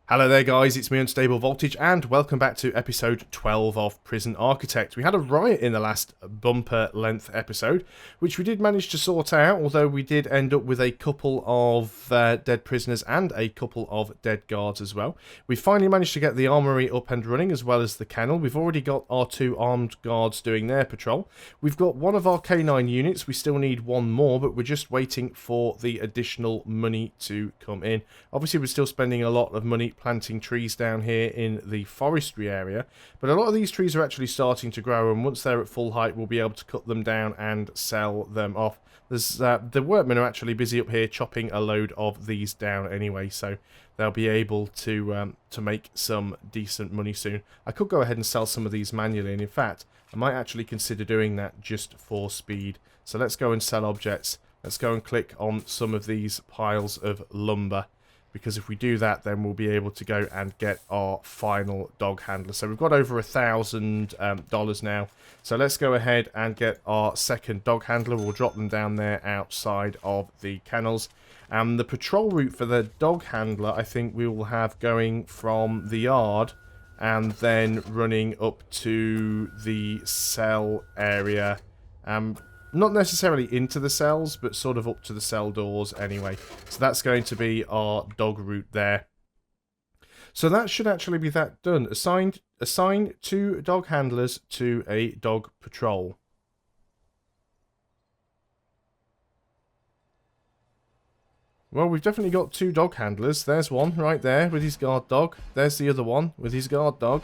Hello there guys, it's me Unstable Voltage and welcome back to episode 12 of Prison Architect. We had a riot in the last bumper length episode, which we did manage to sort out, although we did end up with a couple of dead prisoners and a couple of dead guards as well. We finally managed to get the armory up and running as well as the kennel. We've already got our two armed guards doing their patrol. We've got one of our K9 units, we still need one more, but we're just waiting for the additional money to come in. Obviously we're still spending a lot of money planting trees down here in the forestry area, but a lot of these trees are actually starting to grow, and once they're at full height we'll be able to cut them down and sell them off. There's the workmen are actually busy up here chopping a load of these down anyway, so they'll be able to make some decent money soon. I could go ahead and sell some of these manually, and in fact I might actually consider doing that just for speed. So let's go and sell objects. Let's go and click on some of these piles of lumber, because if we do that then we'll be able to go and get our final dog handler. So we've got over $1,000 now, so let's go ahead and get our second dog handler. We'll drop them down there outside of the kennels. The patrol route for the dog handler I think we will have going from the yard and then running up to the cell area. Not necessarily into the cells, but sort of up to the cell doors anyway. So that's going to be our dog route there. So that should actually be that done. Assign 2 dog handlers to a dog patrol. Well, we've definitely got 2 dog handlers. There's one right there with his guard dog. There's the other one with his guard dog.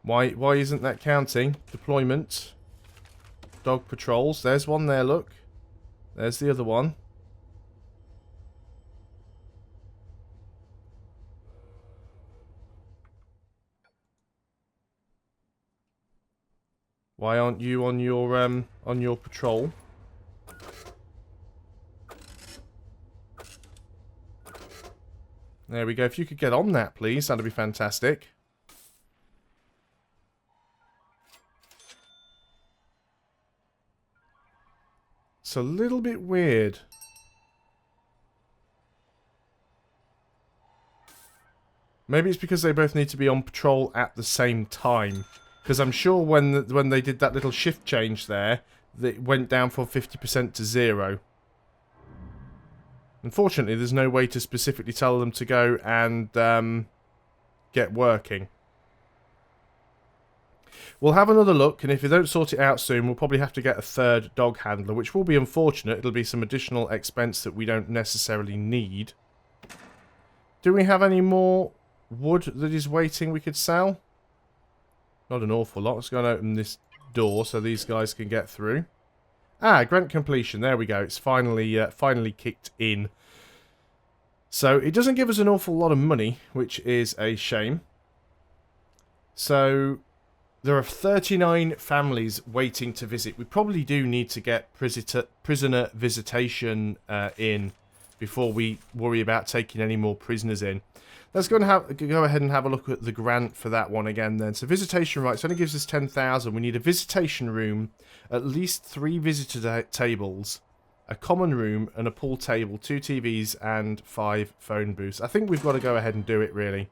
Why isn't that counting? Deployment. Dog patrols. There's one there, look. There's the other one. Why aren't you on your patrol? There we go. If you could get on that, please, that'd be fantastic. It's a little bit weird. Maybe it's because they both need to be on patrol at the same time. Because I'm sure when they did that little shift change there, it went down from 50% to 0. Unfortunately, there's no way to specifically tell them to go and get working. We'll have another look, and if you don't sort it out soon, we'll probably have to get a third dog handler, which will be unfortunate. It'll be some additional expense that we don't necessarily need. Do we have any more wood that is waiting we could sell? Not an awful lot. Let's go and open this door so these guys can get through. Ah, grant completion. There we go. It's finally kicked in. So it doesn't give us an awful lot of money, which is a shame. So there are 39 families waiting to visit. We probably do need to get prisoner visitation in before we worry about taking any more prisoners in. Let's go ahead and have a look at the grant for that one again then. So visitation rights only gives us 10,000. We need a visitation room, at least 3 visitor tables, a common room and a pool table, 2 TVs and 5 phone booths. I think we've got to go ahead and do it, really.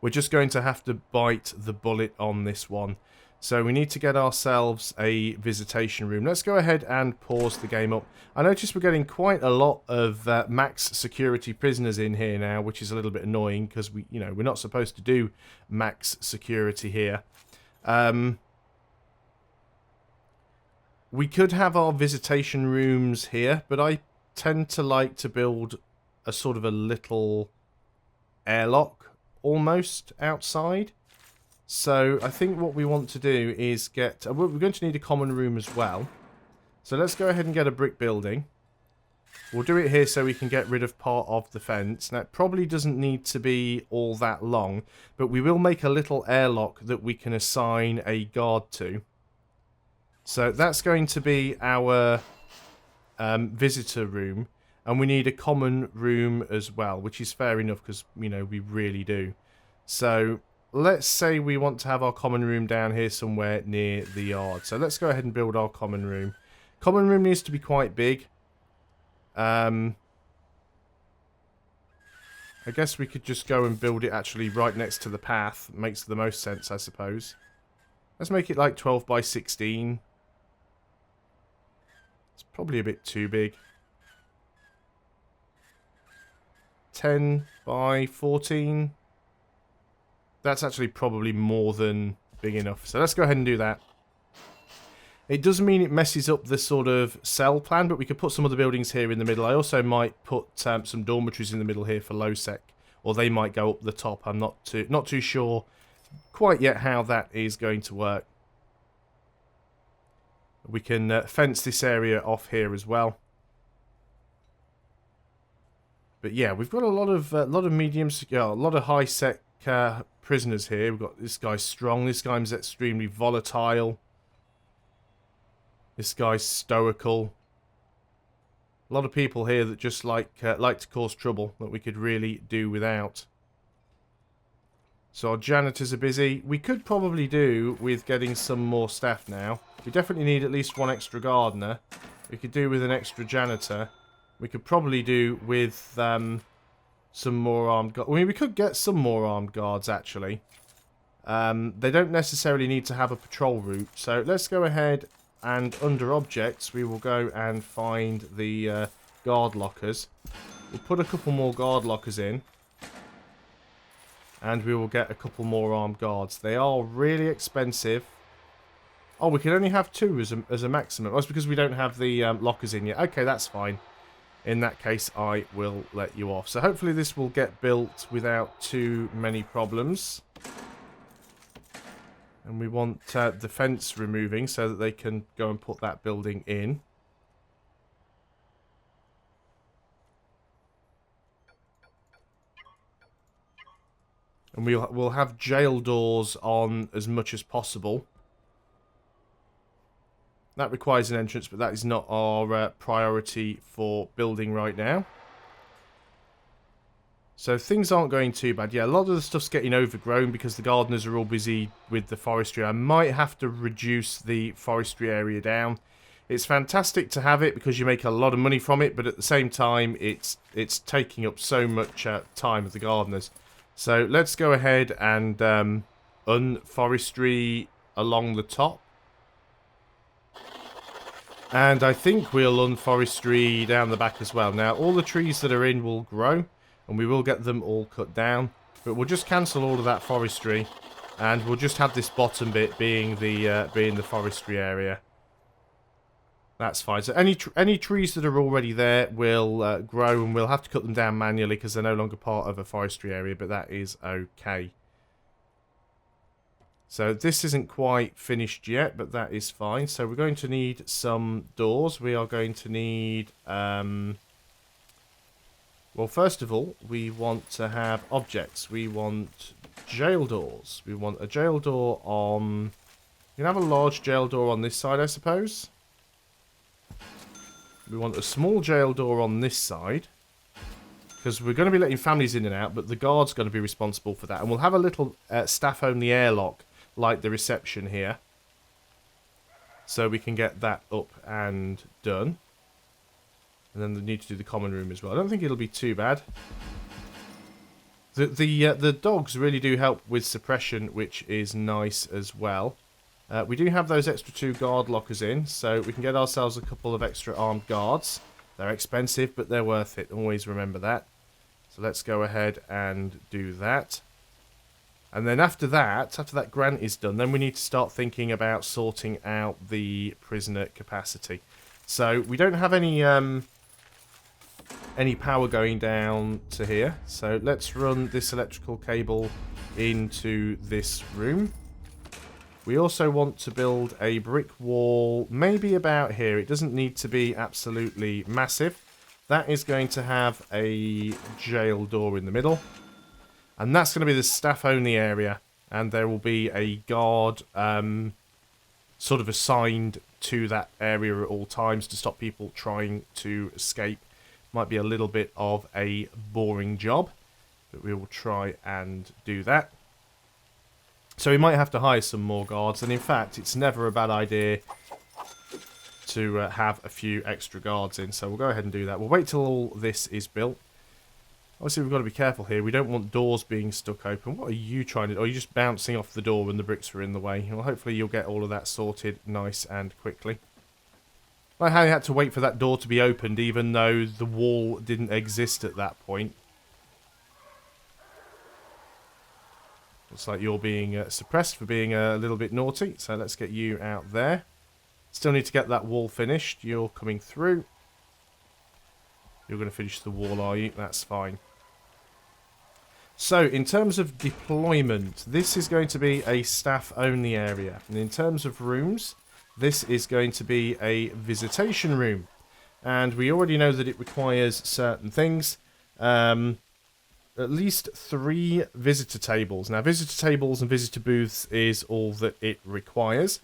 We're just going to have to bite the bullet on this one. So we need to get ourselves a visitation room. Let's go ahead and pause the game up. I notice we're getting quite a lot of max security prisoners in here now, which is a little bit annoying because we're not supposed to do max security here. We could have our visitation rooms here, but I tend to like to build a sort of a little airlock almost outside. So I think what we want to do is get... we're going to need a common room as well. So let's go ahead and get a brick building. We'll do it here so we can get rid of part of the fence. Now it probably doesn't need to be all that long, but we will make a little airlock that we can assign a guard to. So that's going to be our visitor room. And we need a common room as well, which is fair enough because, we really do. So let's say we want to have our common room down here somewhere near the yard. So let's go ahead and build our common room. Common room needs to be quite big. I guess we could just go and build it actually right next to the path. Makes the most sense, I suppose. Let's make it like 12 by 16. It's probably a bit too big. 10 by 14. That's actually probably more than big enough. So let's go ahead and do that. It does mean it messes up the sort of cell plan, but we could put some other buildings here in the middle. I also might put some dormitories in the middle here for low-sec, or they might go up the top. I'm not too sure quite yet how that is going to work. We can fence this area off here as well. But yeah, we've got a lot of mediums, a lot of high-sec prisoners here. We've got this guy's strong. This guy's extremely volatile. This guy's stoical. A lot of people here that just like to cause trouble that we could really do without. So our janitors are busy. We could probably do with getting some more staff now. We definitely need at least one extra gardener. We could do with an extra janitor. We could probably do with some more armed guards. I mean, we could get some more armed guards, actually. They don't necessarily need to have a patrol route. So let's go ahead and under objects, we will go and find the guard lockers. We'll put a couple more guard lockers in. And we will get a couple more armed guards. They are really expensive. Oh, we can only have 2 as a maximum. Oh, it's because we don't have the lockers in yet. Okay, that's fine. In that case, I will let you off. So hopefully this will get built without too many problems. And we want the fence removing so that they can go and put that building in. And we'll have jail doors on as much as possible. That requires an entrance, but that is not our priority for building right now. So things aren't going too bad. Yeah, a lot of the stuff's getting overgrown because the gardeners are all busy with the forestry. I might have to reduce the forestry area down. It's fantastic to have it because you make a lot of money from it, but at the same time, it's taking up so much time of the gardeners. So let's go ahead and unforestry along the top. And I think we'll unforestry down the back as well. Now, all the trees that are in will grow. And we will get them all cut down. But we'll just cancel all of that forestry. And we'll just have this bottom bit being the forestry area. That's fine. So any trees that are already there will grow. And we'll have to cut them down manually because they're no longer part of a forestry area. But that is okay. So this isn't quite finished yet. But that is fine. So we're going to need some doors. We are going to need... Well, first of all, we want to have objects. We want jail doors. We want a jail door on... You can have a large jail door on this side, I suppose. We want a small jail door on this side. Because we're going to be letting families in and out, but the guard's going to be responsible for that. And we'll have a little staff-only airlock, like the reception here. So we can get that up and done. And then they need to do the common room as well. I don't think it'll be too bad. The dogs really do help with suppression, which is nice as well. We do have those extra 2 guard lockers in, so we can get ourselves a couple of extra armed guards. They're expensive, but they're worth it. Always remember that. So let's go ahead and do that. And then after that grant is done, then we need to start thinking about sorting out the prisoner capacity. So we don't have any power going down to here. So let's run this electrical cable into this room. We also want to build a brick wall, maybe about here. It doesn't need to be absolutely massive. That is going to have a jail door in the middle. And that's going to be the staff-only area. And there will be a guard sort of assigned to that area at all times to stop people trying to escape. Might be a little bit of a boring job, but we will try and do that. So we might have to hire some more guards, and in fact, it's never a bad idea to have a few extra guards in, so we'll go ahead and do that. We'll wait till all this is built. Obviously, we've got to be careful here. We don't want doors being stuck open. What are you trying to do? Are you just bouncing off the door when the bricks are in the way? Well, hopefully you'll get all of that sorted nice and quickly. Like how you had to wait for that door to be opened even though the wall didn't exist at that point. Looks like you're being suppressed for being a little bit naughty, so let's get you out there. Still need to get that wall finished. You're coming through. You're going to finish the wall, are you? That's fine. So, in terms of deployment, this is going to be a staff-only area. And in terms of rooms, this is going to be a visitation room. And we already know that it requires certain things. At least 3 visitor tables. Now, visitor tables and visitor booths is all that it requires.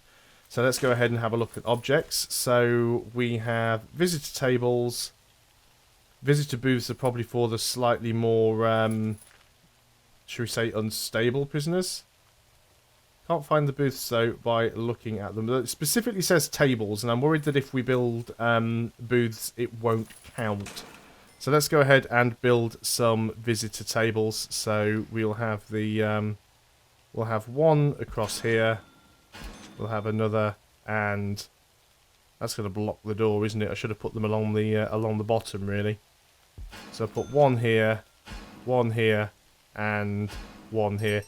So let's go ahead and have a look at objects. So we have visitor tables. Visitor booths are probably for the slightly more, should we say, unstable prisoners. Can't find the booths, though, by looking at them. It specifically says tables, and I'm worried that if we build booths, it won't count. So let's go ahead and build some visitor tables. So we'll have the, we'll have one across here. We'll have another, and that's going to block the door, isn't it? I should have put them along the bottom, really. So I put one here, and one here.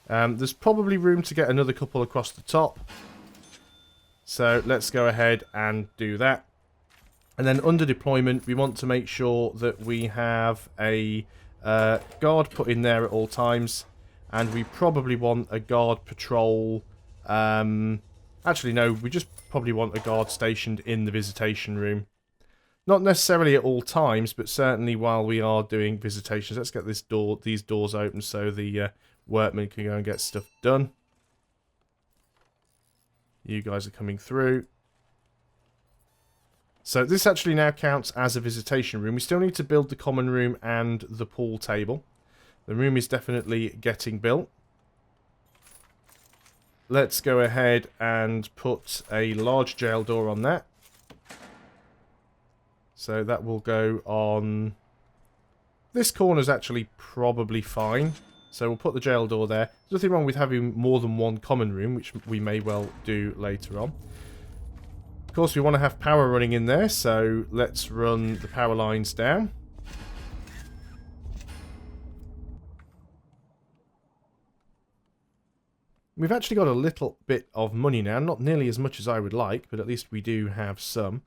There's probably room to get another couple across the top. So let's go ahead and do that. And then under deployment, we want to make sure that we have a guard put in there at all times. And we probably want a guard patrol. Actually, no, we just probably want a guard stationed in the visitation room. Not necessarily at all times, but certainly while we are doing visitations. Let's get these doors open so the workmen can go and get stuff done. You guys are coming through. So this actually now counts as a visitation room. We still need to build the common room and the pool table. The room is definitely getting built. Let's go ahead and put a large jail door on that. So that will go on... This corner's actually probably fine. So we'll put the jail door there. There's nothing wrong with having more than one common room, which we may well do later on. Of course, we want to have power running in there, so let's run the power lines down. We've actually got a little bit of money now, not nearly as much as I would like, but at least we do have some.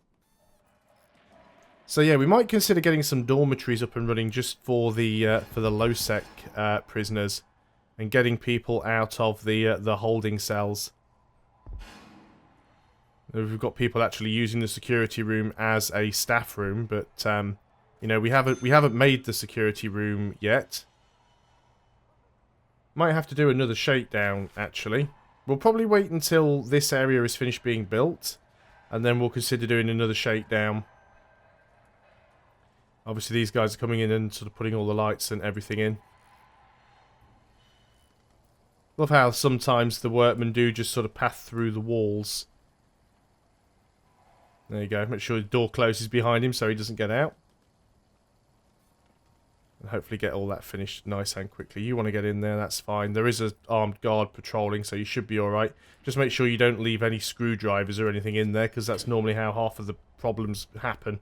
So yeah, we might consider getting some dormitories up and running just for the low-sec prisoners, and getting people out of the holding cells. We've got people actually using the security room as a staff room, but you know, we haven't made the security room yet. Might have to do another shakedown, actually. We'll probably wait until this area is finished being built, and then we'll consider doing another shakedown. Obviously, these guys are coming in and sort of putting all the lights and everything in. Love how sometimes the workmen do just sort of pass through the walls. There you go. Make sure the door closes behind him so he doesn't get out. And hopefully get all that finished nice and quickly. You want to get in there, that's fine. There is an armed guard patrolling, so you should be alright. Just make sure you don't leave any screwdrivers or anything in there, because that's normally how half of the problems happen.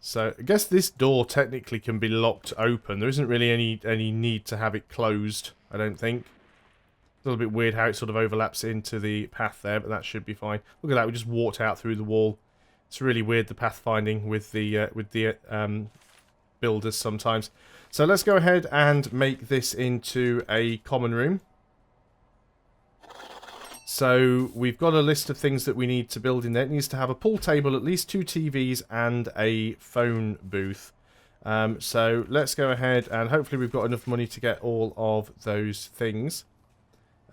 So, I guess this door technically can be locked open. There isn't really any need to have it closed, I don't think. A little bit weird how it sort of overlaps into the path there, but that should be fine. Look at that, we just walked out through the wall. It's really weird, the pathfinding with the builders sometimes. So let's go ahead and make this into a common room. So we've got a list of things that we need to build in there. It needs to have a pool table, at least 2 TVs, and a phone booth. So let's go ahead and hopefully we've got enough money to get all of those things.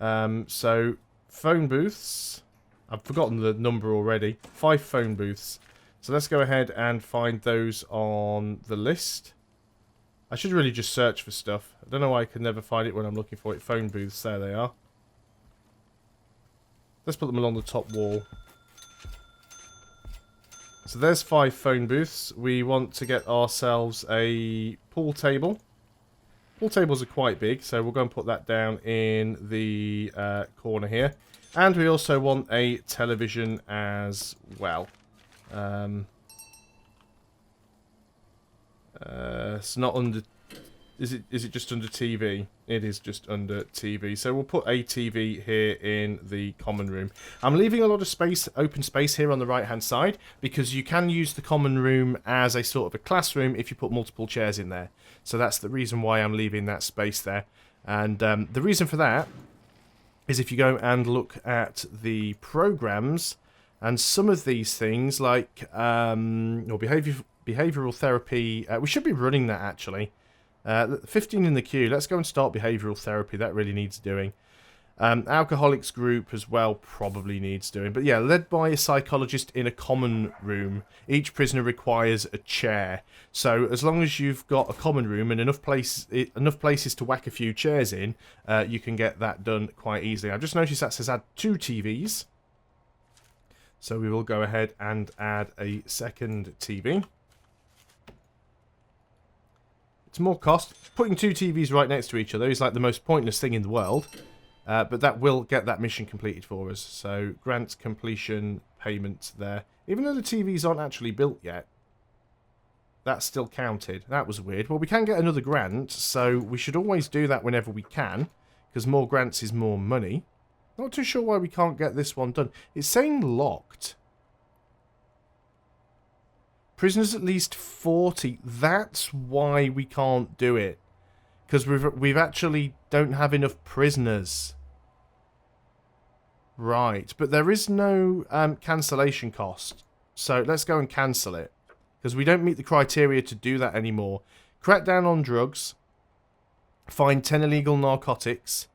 So phone booths. I've forgotten the number already. 5 phone booths. So let's go ahead and find those on the list. I should really just search for stuff. I don't know why I can never find it when I'm looking for it. Phone booths, there they are. Let's put them along the top wall. So there's 5 phone booths. We want to get ourselves a pool table. Pool tables are quite big, so we'll go and put that down in the corner here. And we also want a television as well. It's not under... Is it just under TV? It is just under TV. So we'll put a TV here in the common room. I'm leaving a lot of space, open space here on the right-hand side, because you can use the common room as a sort of a classroom if you put multiple chairs in there. So that's the reason why I'm leaving that space there. And the reason for that is if you go and look at the programs, and some of these things like behavioral therapy, we should be running that actually. 15 in the queue. Let's go and start behavioural therapy. That really needs doing. Alcoholics group as well probably needs doing. But yeah, led by a psychologist in a common room. Each prisoner requires a chair. So as long as you've got a common room and enough places to whack a few chairs in, you can get that done quite easily. I've just noticed that says add 2 TVs. So we will go ahead and add a second TV. It's more cost. Putting 2 TVs right next to each other is like the most pointless thing in the world. But that will get that mission completed for us. So, grant completion payment there. Even though the TVs aren't actually built yet, that's still counted. That was weird. Well, we can get another grant, so we should always do that whenever we can, because more grants is more money. Not too sure why we can't get this one done. It's saying locked. Prisoners at least 40. That's why we can't do it. Because we've actually don't have enough prisoners. Right. But there is no cancellation cost. So let's go and cancel it. Because we don't meet the criteria to do that anymore. Crack down on drugs. Find 10 illegal narcotics.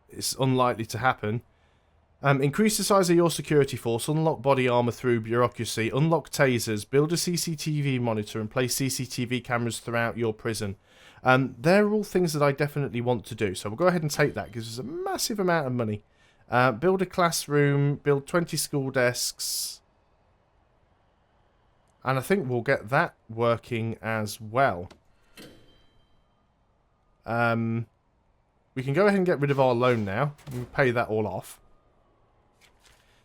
It's unlikely to happen. Increase the size of your security force, unlock body armor through bureaucracy, unlock tasers, build a CCTV monitor, and place CCTV cameras throughout your prison. They're all things that I definitely want to do, so we'll go ahead and take that, because it's a massive amount of money. Build a classroom, build 20 school desks, and I think we'll get that working as well. We can go ahead and get rid of our loan now, and pay that all off.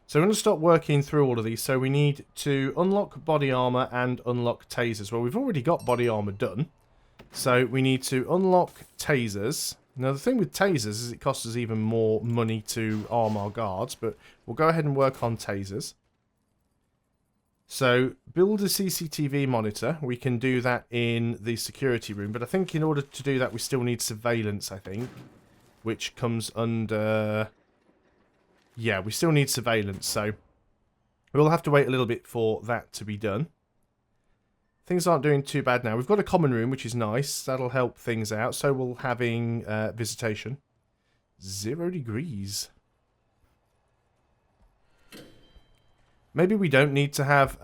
So we're going to start working through all of these. So we need to unlock body armor and unlock tasers. Well, we've already got body armor done. So we need to unlock tasers. Now, the thing with tasers is it costs us even more money to arm our guards. But we'll go ahead and work on tasers. So build a CCTV monitor. We can do that in the security room. But I think in order to do that, we still need surveillance, I think. Which comes under... Yeah, we still need surveillance, so we'll have to wait a little bit for that to be done. Things aren't doing too bad now. We've got a common room, which is nice. That'll help things out. So we're having visitation. 0 degrees. Maybe we don't need to have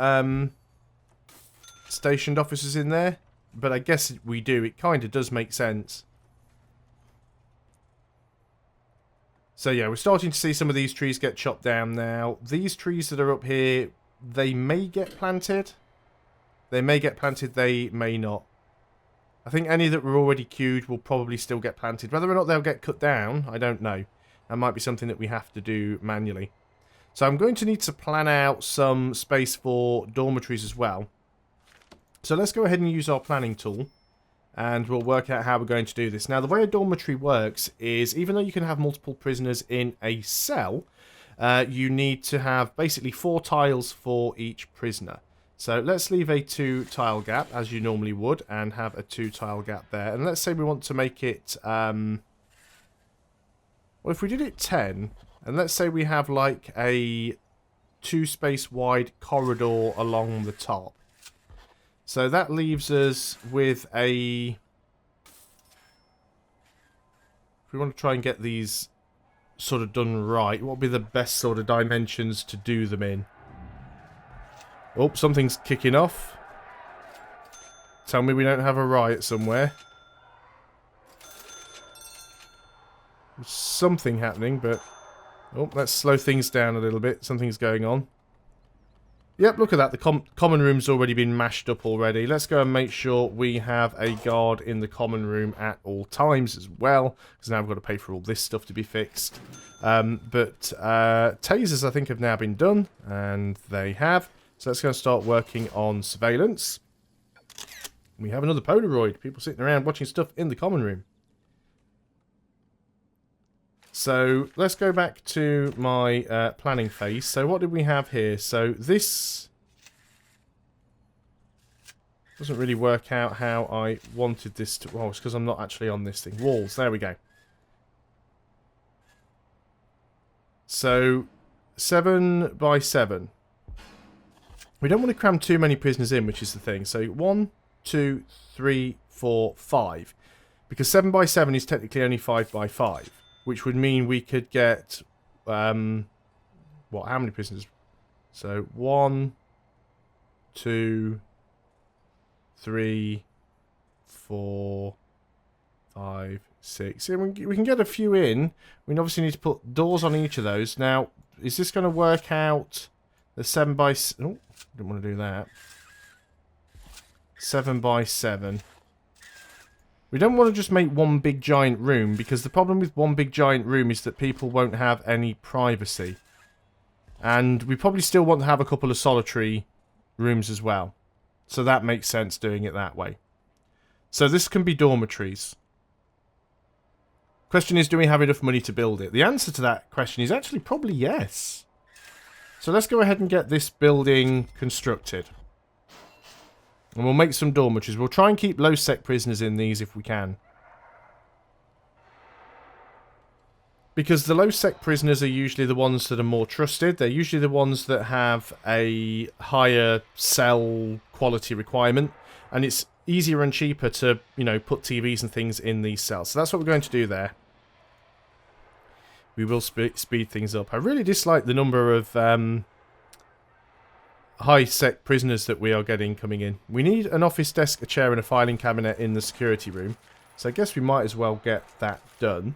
stationed officers in there, but I guess we do. It kind of does make sense. So yeah, we're starting to see some of these trees get chopped down now. These trees that are up here, they may get planted. They may get planted, they may not. I think any that were already queued will probably still get planted. Whether or not they'll get cut down, I don't know. That might be something that we have to do manually. So I'm going to need to plan out some space for dormitories as well. So let's go ahead and use our planning tool. And we'll work out how we're going to do this. Now, the way a dormitory works is, even though you can have multiple prisoners in a cell, you need to have basically 4 tiles for each prisoner. So let's leave a 2-tile gap, as you normally would, and have a 2-tile gap there. And let's say we want to make it... well, if we did it 10, and let's say we have like a 2-space wide corridor along the top. So that leaves us with a... If we want to try and get these sort of done right, what would be the best sort of dimensions to do them in? Oh, something's kicking off. Tell me we don't have a riot somewhere. There's something happening, but... Oh, let's slow things down a little bit. Something's going on. Yep, look at that. The common room's already been mashed up already. Let's go and make sure we have a guard in the common room at all times as well. Because now I've got to pay for all this stuff to be fixed. But tasers, I think, have now been done. And they have. So let's go and start working on surveillance. We have another Polaroid. People sitting around watching stuff in the common room. So let's go back to my planning phase. So what did we have here? So this doesn't really work out how I wanted this to... Well, it's because I'm not actually on this thing. Walls, there we go. So 7 by 7. We don't want to cram too many prisoners in, which is the thing. So 1, 2, 3, 4, 5. Because 7 by 7 is technically only 5 by 5. Which would mean we could get, what, how many prisoners? So, 1, 2, 3, 4, 5, 6. Yeah, we can get a few in. We obviously need to put doors on each of those. Now, is this going to work out the 7 by... Oh, didn't want to do that. 7 by 7. We don't want to just make one big giant room, because the problem with one big giant room is that people won't have any privacy. And we probably still want to have a couple of solitary rooms as well. So that makes sense doing it that way. So this can be dormitories. Question is, do we have enough money to build it? The answer to that question is actually probably yes. So let's go ahead and get this building constructed. And we'll make some dormitories. We'll try and keep low-sec prisoners in these if we can. Because the low-sec prisoners are usually the ones that are more trusted. They're usually the ones that have a higher cell quality requirement. And it's easier and cheaper to, you know, put TVs and things in these cells. So that's what we're going to do there. We will speed things up. I really dislike the number of... high-sec prisoners that we are getting coming in. We need an office desk, a chair, and a filing cabinet in the security room. So I guess we might as well get that done.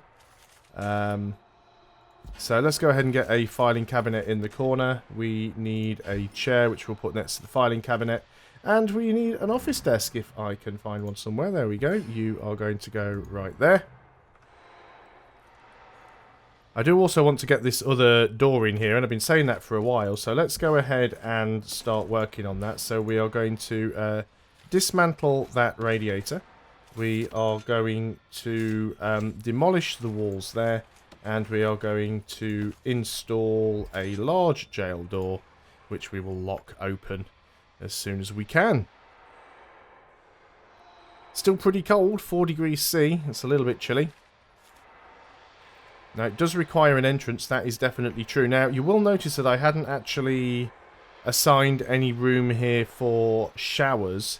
So let's go ahead and get a filing cabinet in the corner. We need a chair, which we'll put next to the filing cabinet. And we need an office desk, if I can find one somewhere. There we go. You are going to go right there. I do also want to get this other door in here, and I've been saying that for a while, so let's go ahead and start working on that. So we are going to dismantle that radiator. We are going to demolish the walls there, and we are going to install a large jail door, which we will lock open as soon as we can. Still pretty cold, 4 degrees C, it's a little bit chilly. Now, it does require an entrance, that is definitely true. Now, you will notice that I hadn't actually assigned any room here for showers,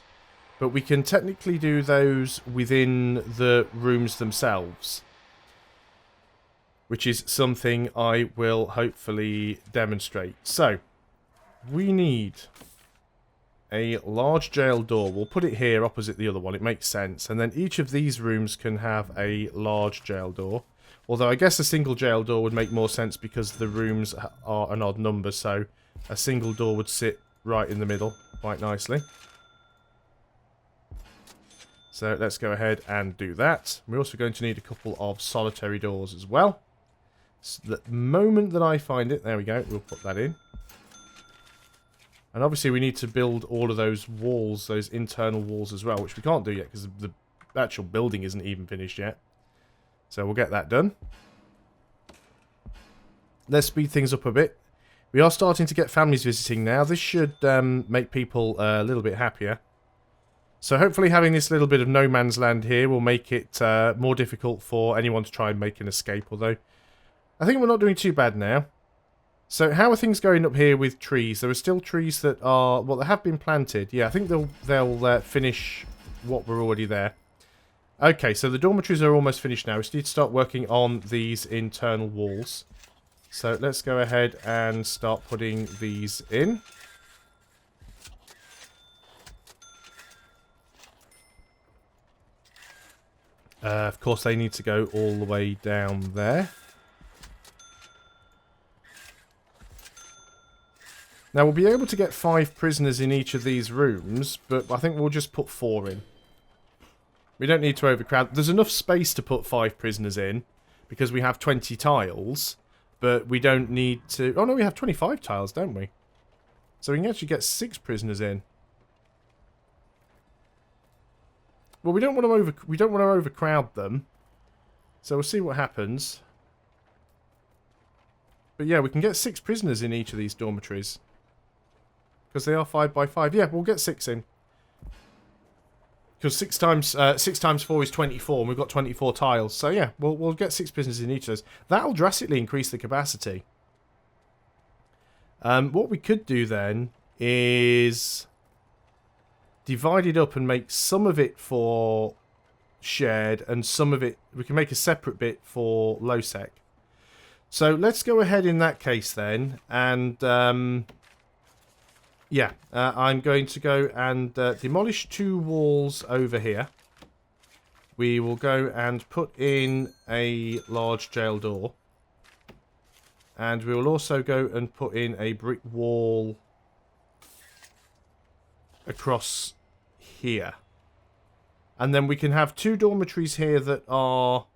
but we can technically do those within the rooms themselves, which is something I will hopefully demonstrate. So, we need a large jail door. We'll put it here opposite the other one, it makes sense. And then each of these rooms can have a large jail door. Although I guess a single jail door would make more sense because the rooms are an odd number, so a single door would sit right in the middle quite nicely. So let's go ahead and do that. We're also going to need a couple of solitary doors as well. So the moment that I find it, there we go, we'll put that in. And obviously we need to build all of those walls, those internal walls as well, which we can't do yet because the actual building isn't even finished yet. So we'll get that done. Let's speed things up a bit. We are starting to get families visiting now. This should make people a little bit happier. So hopefully having this little bit of no man's land here will make it more difficult for anyone to try and make an escape. Although, I think we're not doing too bad now. So how are things going up here with trees? There are still trees that are... Well, they have been planted. Yeah, I think they'll finish what were already there. Okay, so the dormitories are almost finished now. We just need to start working on these internal walls. So let's go ahead and start putting these in. Of course, they need to go all the way down there. Now, we'll be able to get 5 prisoners in each of these rooms, but I think we'll just put 4 in. We don't need to overcrowd. There's enough space to put 5 prisoners in, because we have 20 tiles, but we don't need to... Oh, no, we have 25 tiles, don't we? So we can actually get 6 prisoners in. Well, we don't want to overcrowd them, so we'll see what happens. But yeah, we can get 6 prisoners in each of these dormitories. Because they are 5 by 5. Yeah, we'll get 6 in. Because 6 times 4 is 24, and we've got 24 tiles. So yeah, we'll get 6 prisoners in each of those. That'll drastically increase the capacity. What we could do then is divide it up and make some of it for shared, and some of it we can make a separate bit for low sec. So let's go ahead in that case then, and yeah, I'm going to go and demolish 2 walls over here. We will go and put in a large jail door. And we will also go and put in a brick wall across here. And then we can have 2 dormitories here that are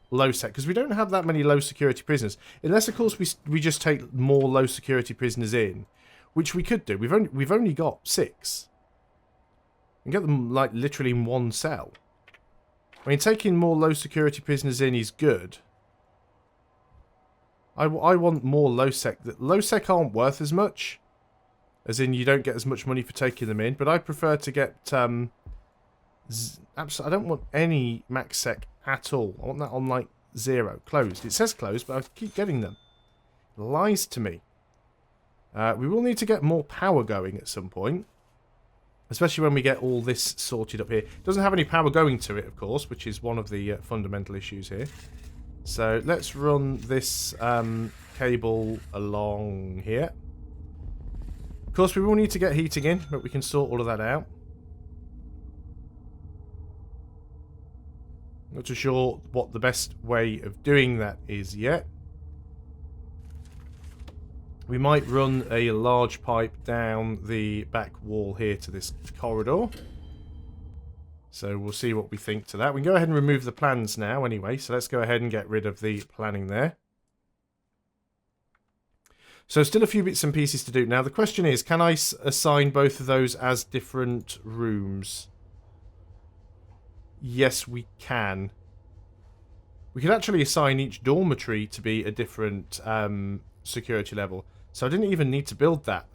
low sec, because we don't have that many low security prisoners. Unless, of course, we just take more low security prisoners in. Which we could do. We've only got 6. We can get them, like, literally in 1 cell. I mean, taking more low security prisoners in is good. I want more low sec. Low sec aren't worth as much. As in, you don't get as much money for taking them in. But I prefer to get... I don't want any max sec at all. I want that on, like, 0. Closed. It says closed, but I keep getting them. It lies to me. We will need to get more power going at some point. Especially when we get all this sorted up here. It doesn't have any power going to it, of course, which is one of the fundamental issues here. So let's run this cable along here. Of course, we will need to get heating in, but we can sort all of that out. Not too sure what the best way of doing that is yet. We might run a large pipe down the back wall here to this corridor. So we'll see what we think to that. We can go ahead and remove the plans now anyway. So let's go ahead and get rid of the planning there. So still a few bits and pieces to do. Now the question is, can I assign both of those as different rooms? Yes, we can. We could actually assign each dormitory to be a different security level. So I didn't even need to build that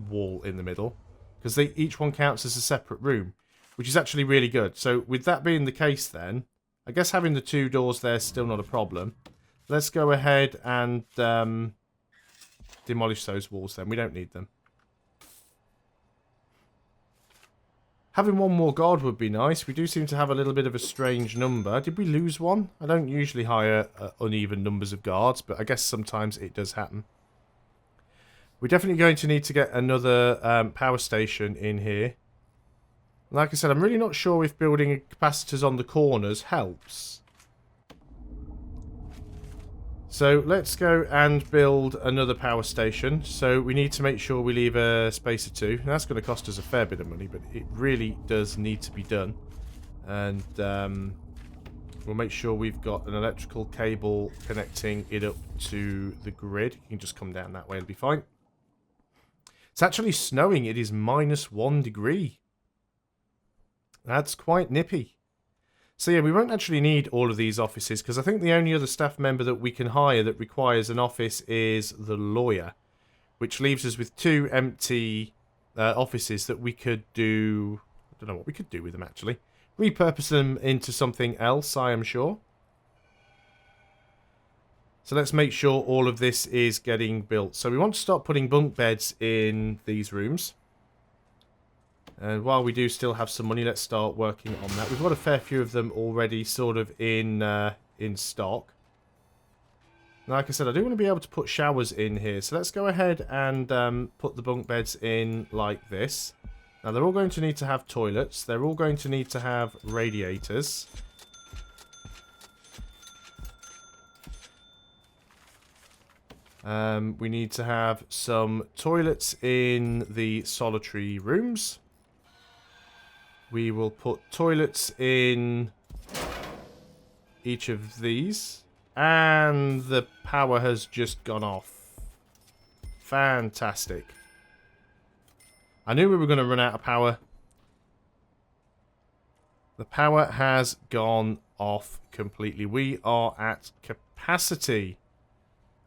wall in the middle, because each one counts as a separate room, which is actually really good. So with that being the case then, I guess having the 2 doors there is still not a problem. Let's go ahead and demolish those walls then. We don't need them. Having 1 more guard would be nice. We do seem to have a little bit of a strange number. Did we lose one? I don't usually hire uneven numbers of guards, but I guess sometimes it does happen. We're definitely going to need to get another power station in here. Like I said, I'm really not sure if building capacitors on the corners helps. So let's go and build another power station. So we need to make sure we leave a space or 2. That's going to cost us a fair bit of money, but it really does need to be done. And we'll make sure we've got an electrical cable connecting it up to the grid. You can just come down that way, it'll be fine. It's actually snowing. It is -1 degree. That's quite nippy. So yeah, we won't actually need all of these offices, because I think the only other staff member that we can hire that requires an office is the lawyer, which leaves us with 2 empty offices that we could do... I don't know what we could do with them, actually. Repurpose them into something else, I am sure. So let's make sure all of this is getting built. So we want to start putting bunk beds in these rooms. And while we do still have some money, let's start working on that. We've got a fair few of them already sort of in stock. Like I said, I do want to be able to put showers in here. So let's go ahead and put the bunk beds in like this. Now they're all going to need to have toilets. They're all going to need to have radiators. We need to have some toilets in the solitary rooms. We will put toilets in each of these. And the power has just gone off. Fantastic. I knew we were going to run out of power. The power has gone off completely. We are at capacity.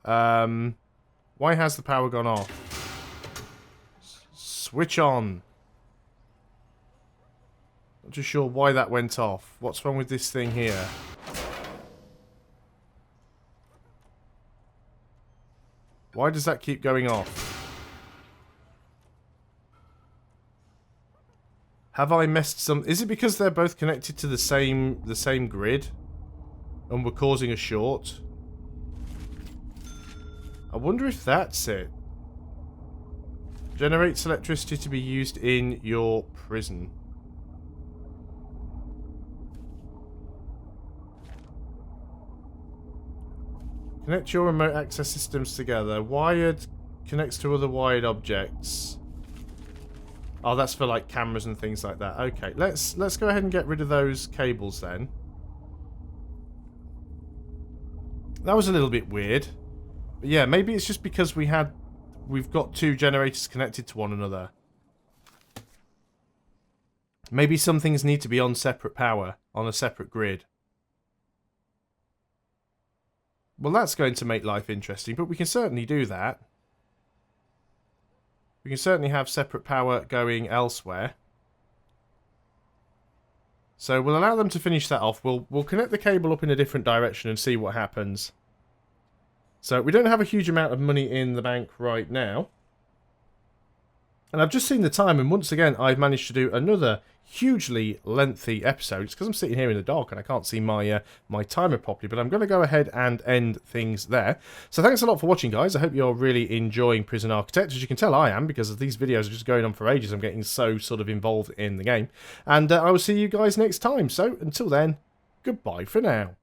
Why has the power gone off? Switch on. Not too sure why that went off. What's wrong with this thing here? Why does that keep going off? Have I messed some... Is it because they're both connected to the same grid? And we're causing a short? I wonder if that's it. Generates electricity to be used in your prison. Connect your remote access systems together. Wired connects to other wired objects. Oh, that's for like cameras and things like that. Okay, let's go ahead and get rid of those cables then. That was a little bit weird. But yeah, maybe it's just because we've got two generators connected to one another. Maybe some things need to be on separate power, on a separate grid. Well, that's going to make life interesting, but we can certainly do that. We can certainly have separate power going elsewhere. So we'll allow them to finish that off. We'll connect the cable up in a different direction and see what happens. So we don't have a huge amount of money in the bank right now. And I've just seen the time, and once again, I've managed to do another hugely lengthy episode. It's because I'm sitting here in the dark and I can't see my my timer properly, but I'm going to go ahead and end things there. So thanks a lot for watching, guys. I hope you're really enjoying Prison Architect. As you can tell, I am, because these videos are just going on for ages. I'm getting so sort of involved in the game. And I will see you guys next time. So until then, goodbye for now.